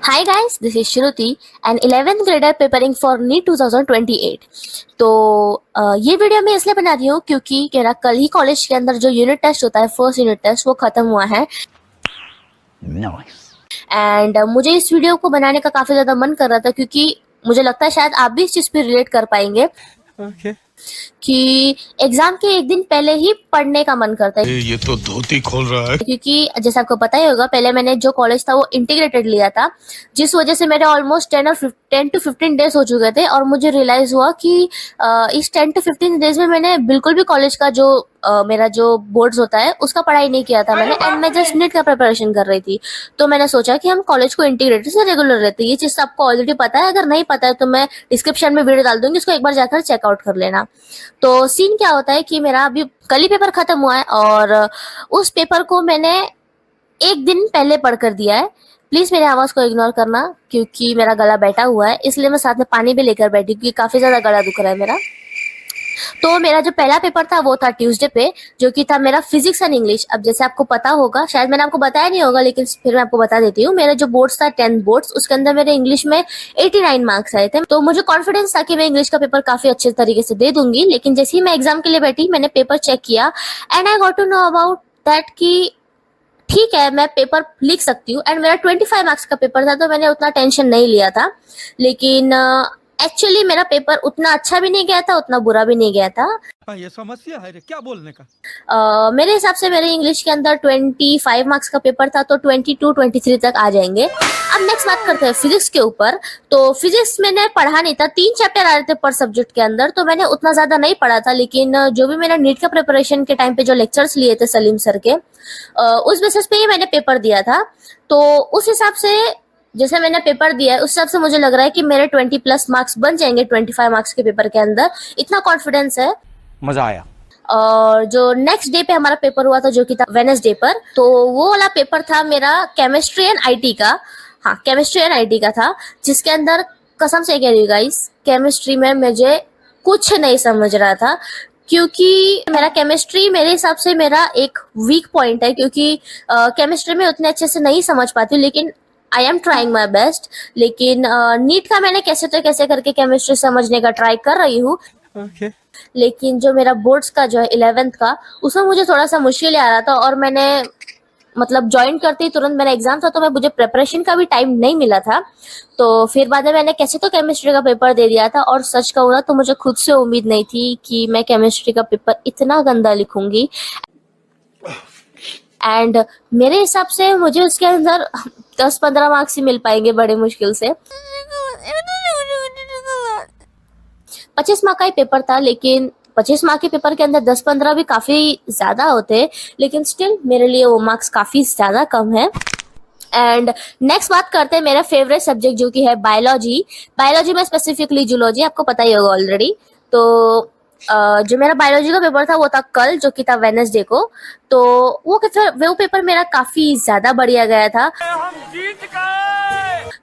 Hi guys, this is Shruti, an 11th grader preparing for NEET 2028. तो ये video मैं इसलिए बना रही हूँ क्योंकि मेरा कल ही कॉलेज के अंदर जो यूनिट टेस्ट होता है, फर्स्ट यूनिट टेस्ट, वो खत्म हुआ है। एंड मुझे इस वीडियो को बनाने का काफी ज्यादा मन कर रहा था क्योंकि मुझे लगता है शायद आप भी इस चीज पे रिलेट कर पाएंगे कि एग्जाम के एक दिन पहले ही पढ़ने का मन करता है। ये तो धोती खोल रहा है क्योंकि जैसे आपको पता ही होगा, पहले मैंने जो कॉलेज था वो इंटीग्रेटेड लिया था, जिस वजह से मेरे ऑलमोस्ट 10 to 15 डेज हो चुके थे और मुझे रियलाइज हुआ कि इस 10 to 15 डेज में मैंने बिल्कुल भी कॉलेज का जो मेरा जो बोर्ड्स होता है उसका पढ़ाई नहीं किया था मैंने, एंड मैं जस्ट नीट का प्रिपरेशन कर रही थी। तो मैंने सोचा कि हम कॉलेज को इंटीग्रेटेड से रेगुलर रहते हैं। ये चीज आपको ऑलरेडी पता है, अगर नहीं पता है तो मैं डिस्क्रिप्शन में वीडियो डाल दूंगी, उसको एक बार जाकर चेकआउट कर लेना। तो सीन क्या होता है कि मेरा अभी कल ही पेपर खत्म हुआ है और उस पेपर को मैंने एक दिन पहले पढ़ कर दिया है। प्लीज मेरे आवाज को इग्नोर करना क्योंकि मेरा गला बैठा हुआ है, इसलिए मैं साथ में पानी भी लेकर बैठी क्योंकि काफी ज्यादा गला दुख रहा है मेरा। तो मेरा जो पहला पेपर था वो था ट्यूसडे पे, जो कि था मेरा फिजिक्स एंड इंग्लिश। अब जैसे आपको पता होगा, शायद मैंने आपको बताया नहीं होगा, लेकिन फिर मैं आपको बता देती हूँ। मेरा जो बोर्ड्स था 10 बोर्ड्स, उसके अंदर मेरे इंग्लिश में 89 मार्क्स आए थे। तो मुझे कॉन्फिडेंस था कि मैं इंग्लिश का पेपर काफी अच्छे तरीके से दे दूंगी। लेकिन जैसे ही मैं एग्जाम के लिए बैठी, मैंने पेपर चेक किया and I got to know about that कि ठीक है, मैं पेपर लिख सकती हूँ। एंड मेरा 25 मार्क्स का पेपर था, तो मैंने उतना टेंशन नहीं लिया था। लेकिन एक्चुअली मेरा पेपर उतना अच्छा भी नहीं गया था, उतना बुरा भी नहीं गया था। ये समस्या है रे, क्या बोलने का। मेरे हिसाब से मेरे इंग्लिश के अंदर 25 मार्क्स का पेपर था, तो 22-23 तक आ जाएंगे। अब नेक्स्ट बात करते हैं फिजिक्स के ऊपर। तो फिजिक्स मैंने पढ़ा नहीं था, 3 चैप्टर आ रहे थे पर सब्जेक्ट के अंदर, तो मैंने उतना ज्यादा नहीं पढ़ा था। लेकिन जो भी मैंने नीट का प्रिपरेशन के टाइम पे जो लेक्चर्स लिए थे सलीम सर के, उस बेसिस पे ही मैंने पेपर दिया था। तो उस हिसाब से जैसे मैंने पेपर दिया है, उस हिसाब से मुझे लग रहा है कि मेरे 20+ मार्क्स बन जाएंगे 25 मार्क्स के पेपर के अंदर। इतना कॉन्फिडेंस है। मजा आया। और जो नेक्स्ट डे पे हमारा पेपर हुआ था, जो कि था वेडनेसडे पर, तो वो वाला पेपर था मेरा केमिस्ट्री एंड आईटी का। हाँ, केमिस्ट्री एंड आईटी का था, जिसके अंदर कसम से कह रही हूँ गाइस, केमिस्ट्री में मुझे कुछ नहीं समझ रहा था। क्योंकि मेरा केमिस्ट्री मेरे हिसाब से मेरा एक वीक पॉइंट है, क्योंकि केमिस्ट्री में उतने अच्छे से नहीं समझ पाती हूँ, लेकिन I am trying my best. लेकिन नीट का मैंने कैसे तो कैसे करके केमिस्ट्री समझने का ट्राई कर रही हूँ। लेकिन जो मेरा बोर्ड्स का जो है 11th का, उसमें मुझे थोड़ा सा मुश्किल आ रहा था और मैंने मतलब ज्वाइन करते ही तुरंत मेरा एग्जाम था, तो मैं मुझे प्रिपरेशन का भी टाइम नहीं मिला था। तो फिर बाद में मैंने कैसे तो केमिस्ट्री का पेपर दे दिया था। और सच कहूँ ना, तो मुझे खुद से उम्मीद नहीं थी कि मैं केमिस्ट्री का पेपर इतना गंदा लिखूंगी। एंड मेरे हिसाब से मुझे उसके अंदर 10-15 मार्क्स ही मिल पाएंगे बड़े मुश्किल से। 25 मार्क का ही पेपर था, लेकिन 25 मार्क के पेपर के अंदर 10-15 भी काफी ज्यादा होते, लेकिन स्टिल मेरे लिए वो मार्क्स काफी ज्यादा कम है। एंड नेक्स्ट बात करते हैं मेरा फेवरेट सब्जेक्ट, जो कि है बायोलॉजी। बायोलॉजी में स्पेसिफिकली जूलॉजी, आपको पता ही होगा ऑलरेडी। तो जो मेरा बायोलॉजी का पेपर था वो था कल, जो कि था वेडनेसडे को। तो वो पेपर मेरा काफी ज्यादा बढ़िया गया था,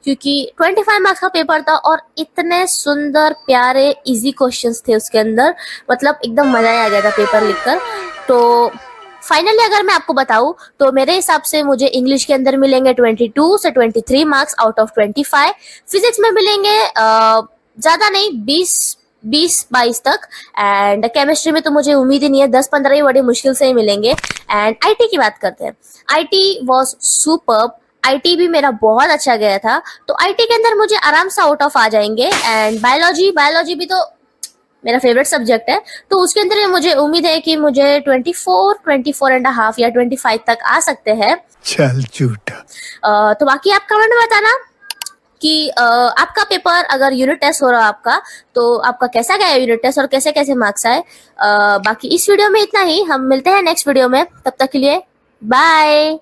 क्योंकि 25 मार्क्स का पेपर था और इतने सुंदर प्यारे इजी क्वेश्चंस थे उसके अंदर, मतलब एकदम मजा आ गया था पेपर लिखकर। तो फाइनली अगर मैं आपको बताऊं, तो मेरे हिसाब से मुझे इंग्लिश के अंदर मिलेंगे 22 से 23 मार्क्स आउट ऑफ 25। फिजिक्स में मिलेंगे ज्यादा नहीं, 20-22 तक। एंड केमिस्ट्री में तो मुझे उम्मीद ही नहीं है, 10-15 ही बड़ी मुश्किल से ही मिलेंगे। एंड आईटी की बात करते हैं। आईटी वाज सुपर्ब, आईटी भी मेरा बहुत अच्छा गया था। तो आईटी के अंदर मुझे आराम से आउट ऑफ आ जाएंगे। एंड बायोलॉजी भी तो मेरा फेवरेट सब्जेक्ट है, तो उसके अंदर भी मुझे उम्मीद है कि मुझे 24.5 या 25 तक आ सकते हैं। चल झूठा। तो बाकी आप कमेंट में बताना कि आपका पेपर अगर यूनिट टेस्ट हो रहा है आपका, तो आपका कैसा गया यूनिट टेस्ट और कैसे कैसे मार्क्स आए। बाकी इस वीडियो में इतना ही, हम मिलते हैं नेक्स्ट वीडियो में, तब तक के लिए बाय।